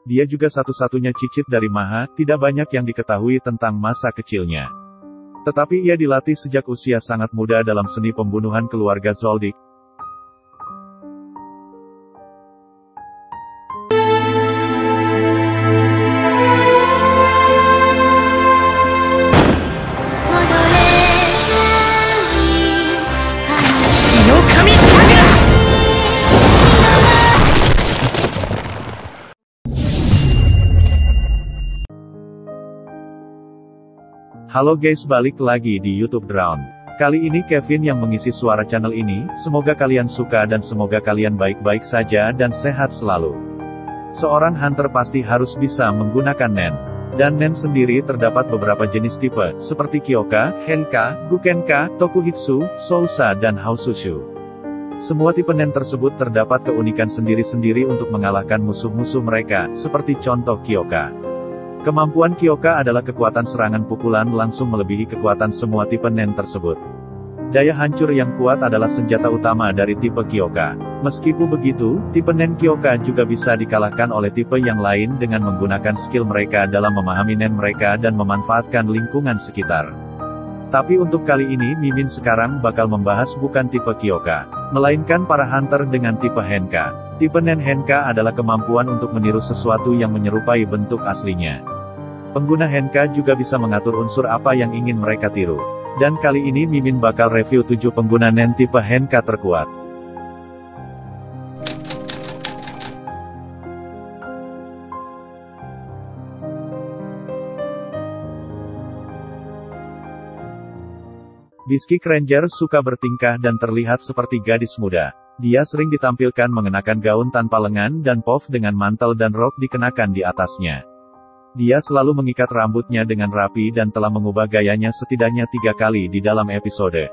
Dia juga satu-satunya cicit dari Maha, tidak banyak yang diketahui tentang masa kecilnya. Tetapi ia dilatih sejak usia sangat muda dalam seni pembunuhan keluarga Zoldyck. Halo guys, balik lagi di YouTube Drown. Kali ini Kevin yang mengisi suara channel ini. Semoga kalian suka dan semoga kalian baik-baik saja dan sehat selalu. Seorang hunter pasti harus bisa menggunakan nen. Dan nen sendiri terdapat beberapa jenis tipe, seperti Kyoka, Henka, Gukenka, Tokuhitsu, Sousa dan Hausushu. Semua tipe nen tersebut terdapat keunikan sendiri-sendiri untuk mengalahkan musuh-musuh mereka, seperti contoh Kyoka. Kemampuan Kyoka adalah kekuatan serangan pukulan langsung melebihi kekuatan semua tipe nen tersebut. Daya hancur yang kuat adalah senjata utama dari tipe Kyoka. Meskipun begitu, tipe nen Kyoka juga bisa dikalahkan oleh tipe yang lain dengan menggunakan skill mereka dalam memahami nen mereka dan memanfaatkan lingkungan sekitar. Tapi untuk kali ini Mimin sekarang bakal membahas bukan tipe Kyoka, melainkan para hunter dengan tipe Henka. Tipe nen Henka adalah kemampuan untuk meniru sesuatu yang menyerupai bentuk aslinya. Pengguna Henka juga bisa mengatur unsur apa yang ingin mereka tiru. Dan kali ini Mimin bakal review 7 pengguna nen tipe Henka terkuat. Bisky Ranger suka bertingkah dan terlihat seperti gadis muda. Dia sering ditampilkan mengenakan gaun tanpa lengan dan pov dengan mantel dan rok dikenakan di atasnya. Dia selalu mengikat rambutnya dengan rapi dan telah mengubah gayanya setidaknya 3 kali di dalam episode.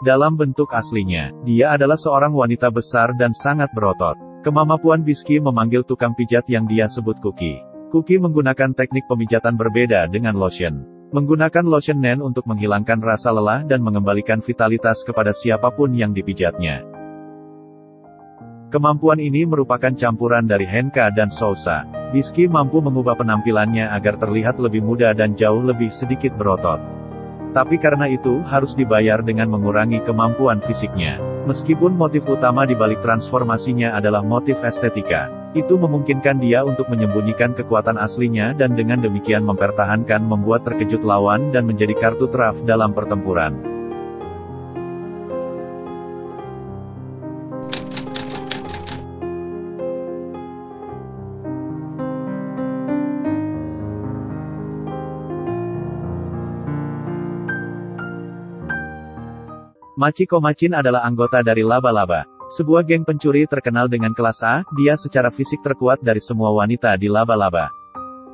Dalam bentuk aslinya, dia adalah seorang wanita besar dan sangat berotot. Kemampuan Bisky memanggil tukang pijat yang dia sebut Cookie. Cookie menggunakan teknik pemijatan berbeda dengan lotion. Menggunakan lotion nen untuk menghilangkan rasa lelah dan mengembalikan vitalitas kepada siapapun yang dipijatnya. Kemampuan ini merupakan campuran dari Henka dan Sousa. Bisky mampu mengubah penampilannya agar terlihat lebih muda dan jauh lebih sedikit berotot. Tapi karena itu, harus dibayar dengan mengurangi kemampuan fisiknya. Meskipun motif utama di balik transformasinya adalah motif estetika, itu memungkinkan dia untuk menyembunyikan kekuatan aslinya dan dengan demikian mempertahankan membuat terkejut lawan dan menjadi kartu traf dalam pertempuran. Machi Komachin adalah anggota dari Laba-Laba, sebuah geng pencuri terkenal dengan kelas A. Dia secara fisik terkuat dari semua wanita di Laba-Laba.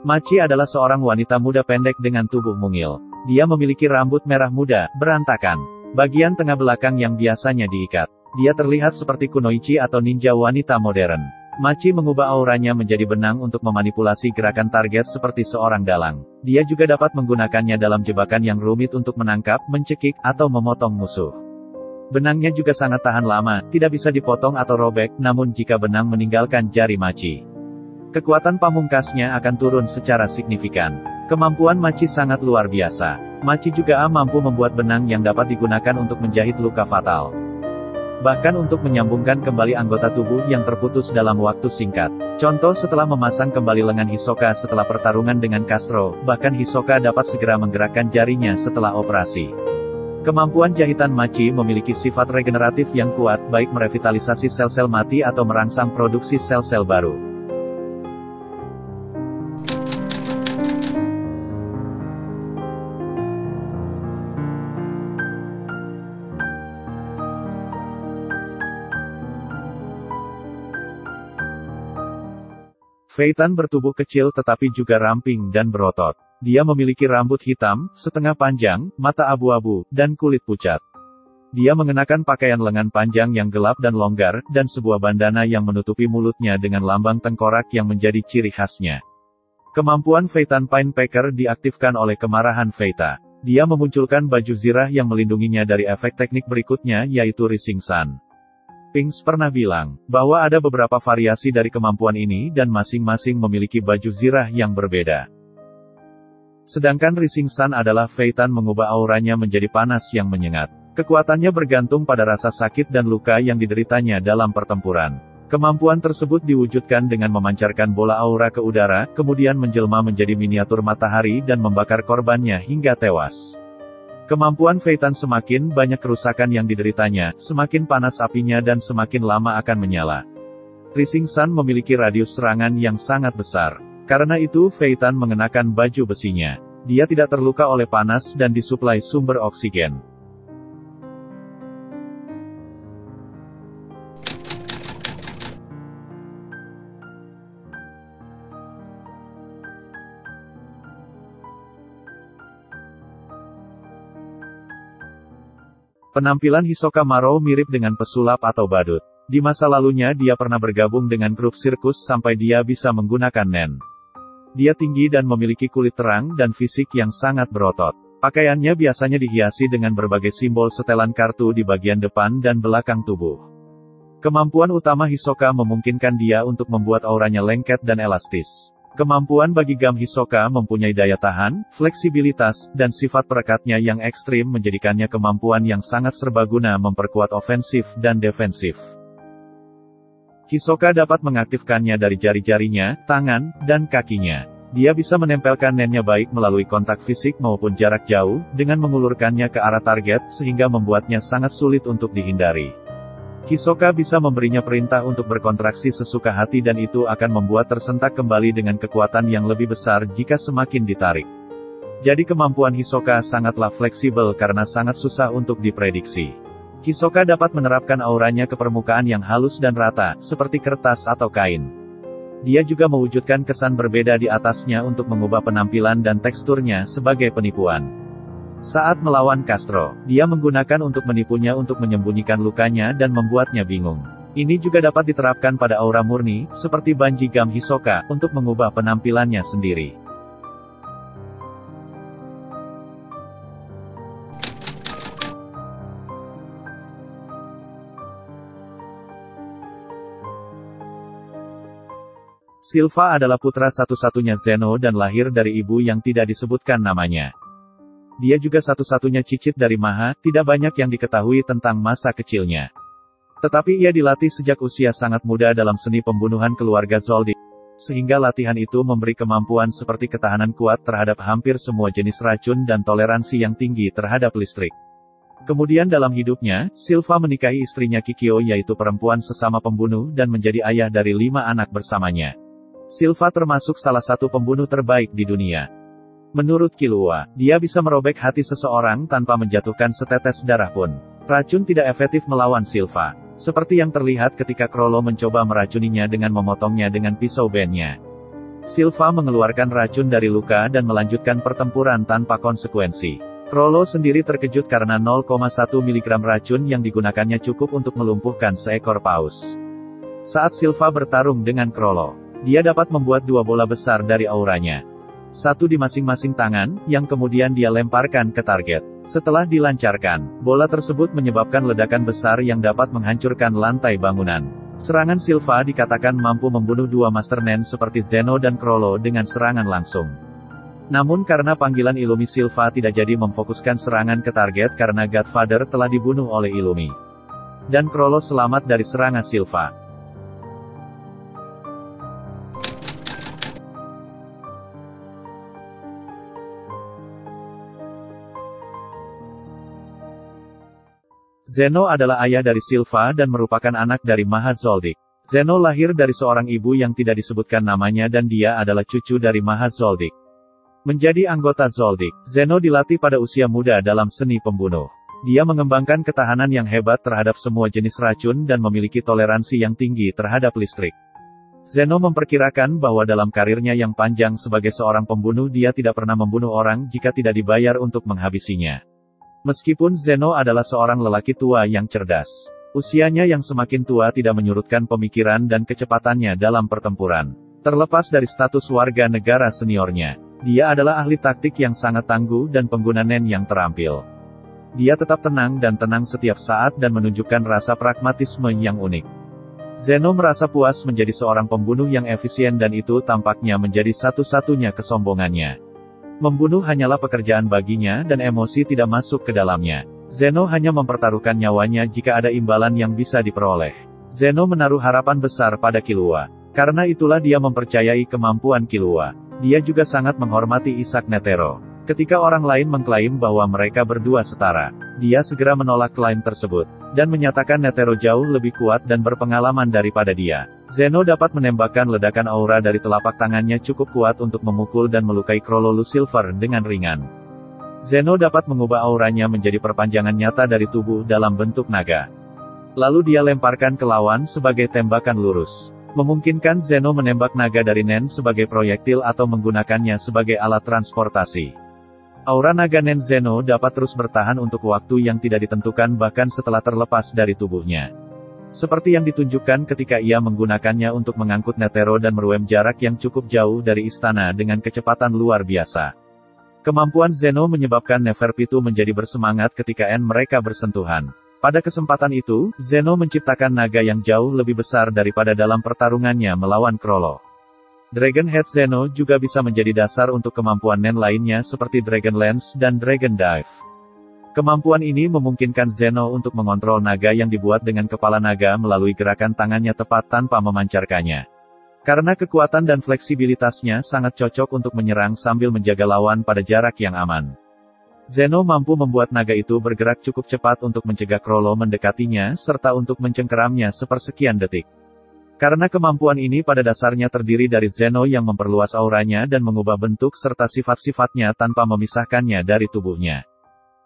Machi adalah seorang wanita muda pendek dengan tubuh mungil. Dia memiliki rambut merah muda, berantakan. Bagian tengah belakang yang biasanya diikat. Dia terlihat seperti kunoichi atau ninja wanita modern. Machi mengubah auranya menjadi benang untuk memanipulasi gerakan target seperti seorang dalang. Dia juga dapat menggunakannya dalam jebakan yang rumit untuk menangkap, mencekik, atau memotong musuh. Benangnya juga sangat tahan lama, tidak bisa dipotong atau robek, namun jika benang meninggalkan jari Machi, kekuatan pamungkasnya akan turun secara signifikan. Kemampuan Machi sangat luar biasa. Machi juga mampu membuat benang yang dapat digunakan untuk menjahit luka fatal. Bahkan untuk menyambungkan kembali anggota tubuh yang terputus dalam waktu singkat. Contoh setelah memasang kembali lengan Hisoka setelah pertarungan dengan Castro, bahkan Hisoka dapat segera menggerakkan jarinya setelah operasi. Kemampuan jahitan Machi memiliki sifat regeneratif yang kuat, baik merevitalisasi sel-sel mati atau merangsang produksi sel-sel baru. Feitan bertubuh kecil tetapi juga ramping dan berotot. Dia memiliki rambut hitam, setengah panjang, mata abu-abu, dan kulit pucat. Dia mengenakan pakaian lengan panjang yang gelap dan longgar, dan sebuah bandana yang menutupi mulutnya dengan lambang tengkorak yang menjadi ciri khasnya. Kemampuan Feitan Pinepacker diaktifkan oleh kemarahan Feita. Dia memunculkan baju zirah yang melindunginya dari efek teknik berikutnya yaitu Rising Sun. Pinks pernah bilang, bahwa ada beberapa variasi dari kemampuan ini dan masing-masing memiliki baju zirah yang berbeda. Sedangkan Rising Sun adalah Feitan mengubah auranya menjadi panas yang menyengat. Kekuatannya bergantung pada rasa sakit dan luka yang dideritanya dalam pertempuran. Kemampuan tersebut diwujudkan dengan memancarkan bola aura ke udara, kemudian menjelma menjadi miniatur matahari dan membakar korbannya hingga tewas. Kemampuan Feitan semakin banyak kerusakan yang dideritanya, semakin panas apinya dan semakin lama akan menyala. Rising Sun memiliki radius serangan yang sangat besar. Karena itu Feitan mengenakan baju besinya. Dia tidak terluka oleh panas dan disuplai sumber oksigen. Penampilan Hisoka Maro mirip dengan pesulap atau badut. Di masa lalunya dia pernah bergabung dengan grup sirkus sampai dia bisa menggunakan nen. Dia tinggi dan memiliki kulit terang dan fisik yang sangat berotot. Pakaiannya biasanya dihiasi dengan berbagai simbol setelan kartu di bagian depan dan belakang tubuh. Kemampuan utama Hisoka memungkinkan dia untuk membuat auranya lengket dan elastis. Kemampuan bagi gam Hisoka mempunyai daya tahan, fleksibilitas, dan sifat perekatnya yang ekstrim menjadikannya kemampuan yang sangat serbaguna memperkuat ofensif dan defensif. Hisoka dapat mengaktifkannya dari jari-jarinya, tangan, dan kakinya. Dia bisa menempelkan nennya baik melalui kontak fisik maupun jarak jauh, dengan mengulurkannya ke arah target, sehingga membuatnya sangat sulit untuk dihindari. Hisoka bisa memberinya perintah untuk berkontraksi sesuka hati dan itu akan membuat tersentak kembali dengan kekuatan yang lebih besar jika semakin ditarik. Jadi kemampuan Hisoka sangatlah fleksibel karena sangat susah untuk diprediksi. Hisoka dapat menerapkan auranya ke permukaan yang halus dan rata, seperti kertas atau kain. Dia juga mewujudkan kesan berbeda di atasnya untuk mengubah penampilan dan teksturnya sebagai penipuan. Saat melawan Castro, dia menggunakan untuk menipunya untuk menyembunyikan lukanya dan membuatnya bingung. Ini juga dapat diterapkan pada aura murni, seperti Banji Gam Hisoka, untuk mengubah penampilannya sendiri. Silva adalah putra satu-satunya Zeno dan lahir dari ibu yang tidak disebutkan namanya. Dia juga satu-satunya cicit dari Maha, tidak banyak yang diketahui tentang masa kecilnya. Tetapi ia dilatih sejak usia sangat muda dalam seni pembunuhan keluarga Zoldyck. Sehingga latihan itu memberi kemampuan seperti ketahanan kuat terhadap hampir semua jenis racun dan toleransi yang tinggi terhadap listrik. Kemudian dalam hidupnya, Silva menikahi istrinya Kikyo yaitu perempuan sesama pembunuh dan menjadi ayah dari 5 anak bersamanya. Silva termasuk salah satu pembunuh terbaik di dunia. Menurut Killua, dia bisa merobek hati seseorang tanpa menjatuhkan setetes darah pun. Racun tidak efektif melawan Silva. Seperti yang terlihat ketika Chrollo mencoba meracuninya dengan memotongnya dengan pisau bennya. Silva mengeluarkan racun dari luka dan melanjutkan pertempuran tanpa konsekuensi. Chrollo sendiri terkejut karena 0,1 mg racun yang digunakannya cukup untuk melumpuhkan seekor paus. Saat Silva bertarung dengan Chrollo, dia dapat membuat 2 bola besar dari auranya. Satu di masing-masing tangan, yang kemudian dia lemparkan ke target. Setelah dilancarkan, bola tersebut menyebabkan ledakan besar yang dapat menghancurkan lantai bangunan. Serangan Silva dikatakan mampu membunuh 2 Master Nen seperti Zeno dan Chrollo dengan serangan langsung. Namun karena panggilan Illumi Silva tidak jadi memfokuskan serangan ke target karena Godfather telah dibunuh oleh Illumi. Dan Chrollo selamat dari serangan Silva. Zeno adalah ayah dari Silva dan merupakan anak dari Maha Zoldyck. Zeno lahir dari seorang ibu yang tidak disebutkan namanya dan dia adalah cucu dari Maha Zoldyck. Menjadi anggota Zoldyck, Zeno dilatih pada usia muda dalam seni pembunuh. Dia mengembangkan ketahanan yang hebat terhadap semua jenis racun dan memiliki toleransi yang tinggi terhadap listrik. Zeno memperkirakan bahwa dalam karirnya yang panjang sebagai seorang pembunuh dia tidak pernah membunuh orang jika tidak dibayar untuk menghabisinya. Meskipun Zeno adalah seorang lelaki tua yang cerdas, usianya yang semakin tua tidak menyurutkan pemikiran dan kecepatannya dalam pertempuran. Terlepas dari status warga negara seniornya, dia adalah ahli taktik yang sangat tangguh dan pengguna nen yang terampil. Dia tetap tenang dan tenang setiap saat dan menunjukkan rasa pragmatisme yang unik. Zeno merasa puas menjadi seorang pembunuh yang efisien dan itu tampaknya menjadi satu-satunya kesombongannya. Membunuh hanyalah pekerjaan baginya dan emosi tidak masuk ke dalamnya. Zeno hanya mempertaruhkan nyawanya jika ada imbalan yang bisa diperoleh. Zeno menaruh harapan besar pada Killua. Karena itulah dia mempercayai kemampuan Killua. Dia juga sangat menghormati Isaac Netero. Ketika orang lain mengklaim bahwa mereka berdua setara, dia segera menolak klaim tersebut, dan menyatakan Netero jauh lebih kuat dan berpengalaman daripada dia. Zeno dapat menembakkan ledakan aura dari telapak tangannya cukup kuat untuk memukul dan melukai Krololu Silver dengan ringan. Zeno dapat mengubah auranya menjadi perpanjangan nyata dari tubuh dalam bentuk naga. Lalu dia lemparkan ke lawan sebagai tembakan lurus. Memungkinkan Zeno menembak naga dari Nen sebagai proyektil atau menggunakannya sebagai alat transportasi. Aura naga Nen Zeno dapat terus bertahan untuk waktu yang tidak ditentukan bahkan setelah terlepas dari tubuhnya. Seperti yang ditunjukkan ketika ia menggunakannya untuk mengangkut Netero dan meruem jarak yang cukup jauh dari istana dengan kecepatan luar biasa. Kemampuan Zeno menyebabkan Neferpitu menjadi bersemangat ketika mereka bersentuhan. Pada kesempatan itu, Zeno menciptakan naga yang jauh lebih besar daripada dalam pertarungannya melawan Krollo. Dragon Head Zeno juga bisa menjadi dasar untuk kemampuan Nen lainnya seperti Dragon Lance dan Dragon Dive. Kemampuan ini memungkinkan Zeno untuk mengontrol naga yang dibuat dengan kepala naga melalui gerakan tangannya tepat tanpa memancarkannya. Karena kekuatan dan fleksibilitasnya sangat cocok untuk menyerang sambil menjaga lawan pada jarak yang aman. Zeno mampu membuat naga itu bergerak cukup cepat untuk mencegah Krollo mendekatinya serta untuk mencengkeramnya sepersekian detik. Karena kemampuan ini pada dasarnya terdiri dari Zeno yang memperluas auranya dan mengubah bentuk serta sifat-sifatnya tanpa memisahkannya dari tubuhnya.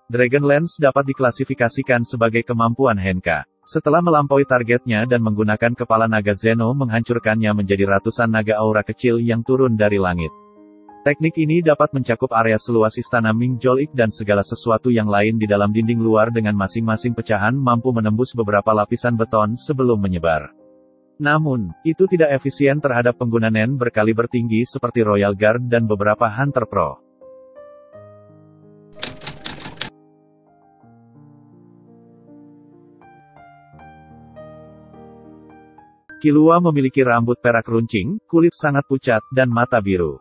Dragon Lance dapat diklasifikasikan sebagai kemampuan Henka. Setelah melampaui targetnya dan menggunakan kepala naga Zeno menghancurkannya menjadi ratusan naga aura kecil yang turun dari langit. Teknik ini dapat mencakup area seluas istana Mingjolik dan segala sesuatu yang lain di dalam dinding luar dengan masing-masing pecahan mampu menembus beberapa lapisan beton sebelum menyebar. Namun, itu tidak efisien terhadap pengguna Nen berkaliber tinggi seperti Royal Guard dan beberapa Hunter Pro. Killua memiliki rambut perak runcing, kulit sangat pucat, dan mata biru.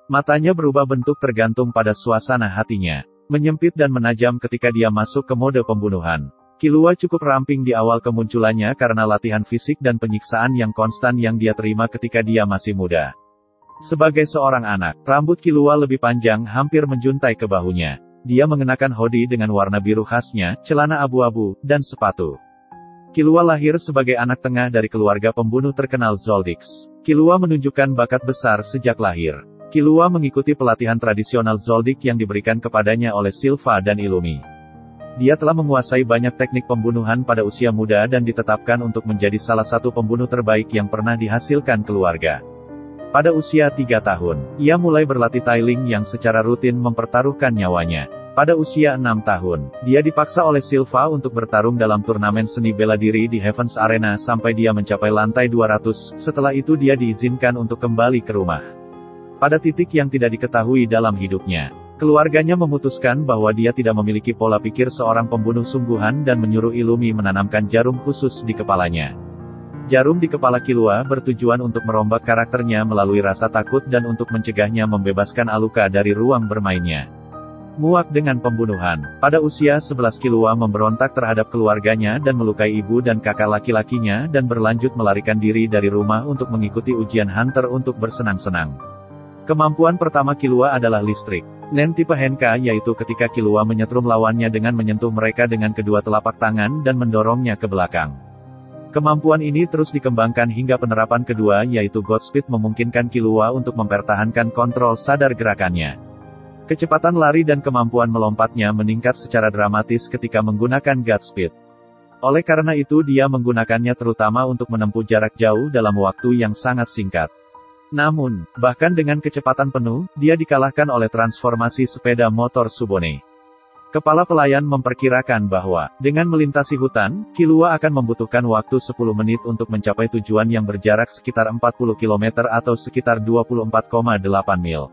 Matanya berubah bentuk tergantung pada suasana hatinya. Menyempit dan menajam ketika dia masuk ke mode pembunuhan. Killua cukup ramping di awal kemunculannya karena latihan fisik dan penyiksaan yang konstan yang dia terima ketika dia masih muda. Sebagai seorang anak, rambut Killua lebih panjang hampir menjuntai ke bahunya. Dia mengenakan hoodie dengan warna biru khasnya, celana abu-abu, dan sepatu. Killua lahir sebagai anak tengah dari keluarga pembunuh terkenal Zoldix. Killua menunjukkan bakat besar sejak lahir. Killua mengikuti pelatihan tradisional Zoldyck yang diberikan kepadanya oleh Silva dan Illumi. Dia telah menguasai banyak teknik pembunuhan pada usia muda dan ditetapkan untuk menjadi salah satu pembunuh terbaik yang pernah dihasilkan keluarga. Pada usia 3 tahun, ia mulai berlatih tiling yang secara rutin mempertaruhkan nyawanya. Pada usia 6 tahun, dia dipaksa oleh Silva untuk bertarung dalam turnamen seni bela diri di Heaven's Arena sampai dia mencapai lantai 200, setelah itu dia diizinkan untuk kembali ke rumah. Pada titik yang tidak diketahui dalam hidupnya, keluarganya memutuskan bahwa dia tidak memiliki pola pikir seorang pembunuh sungguhan dan menyuruh Illumi menanamkan jarum khusus di kepalanya. Jarum di kepala Killua bertujuan untuk merombak karakternya melalui rasa takut dan untuk mencegahnya membebaskan Aluka dari ruang bermainnya. Muak dengan pembunuhan, pada usia 11 Killua memberontak terhadap keluarganya dan melukai ibu dan kakak laki-lakinya dan berlanjut melarikan diri dari rumah untuk mengikuti ujian Hunter untuk bersenang-senang. Kemampuan pertama Killua adalah listrik. Nen tipe Henka yaitu ketika Killua menyetrum lawannya dengan menyentuh mereka dengan kedua telapak tangan dan mendorongnya ke belakang. Kemampuan ini terus dikembangkan hingga penerapan kedua yaitu Godspeed memungkinkan Killua untuk mempertahankan kontrol sadar gerakannya. Kecepatan lari dan kemampuan melompatnya meningkat secara dramatis ketika menggunakan Godspeed. Oleh karena itu dia menggunakannya terutama untuk menempuh jarak jauh dalam waktu yang sangat singkat. Namun, bahkan dengan kecepatan penuh, dia dikalahkan oleh transformasi sepeda motor Subone. Kepala pelayan memperkirakan bahwa, dengan melintasi hutan, Killua akan membutuhkan waktu 10 menit untuk mencapai tujuan yang berjarak sekitar 40 km atau sekitar 24,8 mil.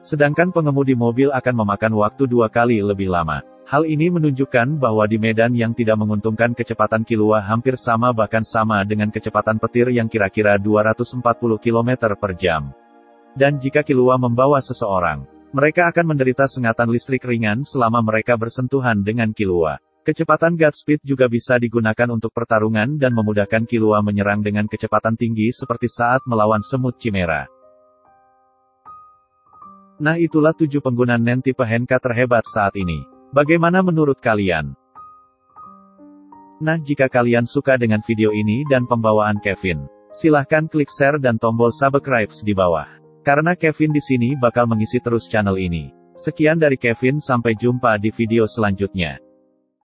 Sedangkan pengemudi mobil akan memakan waktu 2 kali lebih lama. Hal ini menunjukkan bahwa di medan yang tidak menguntungkan kecepatan Killua hampir sama bahkan sama dengan kecepatan petir yang kira-kira 240 km per jam. Dan jika Killua membawa seseorang, mereka akan menderita sengatan listrik ringan selama mereka bersentuhan dengan Killua. Kecepatan Godspeed juga bisa digunakan untuk pertarungan dan memudahkan Killua menyerang dengan kecepatan tinggi seperti saat melawan semut Chimera. Nah, itulah 7 pengguna Nen tipe Henka terhebat saat ini. Bagaimana menurut kalian? Nah, jika kalian suka dengan video ini dan pembawaan Kevin, silahkan klik share dan tombol subscribe di bawah. Karena Kevin di sini bakal mengisi terus channel ini. Sekian dari Kevin, sampai jumpa di video selanjutnya.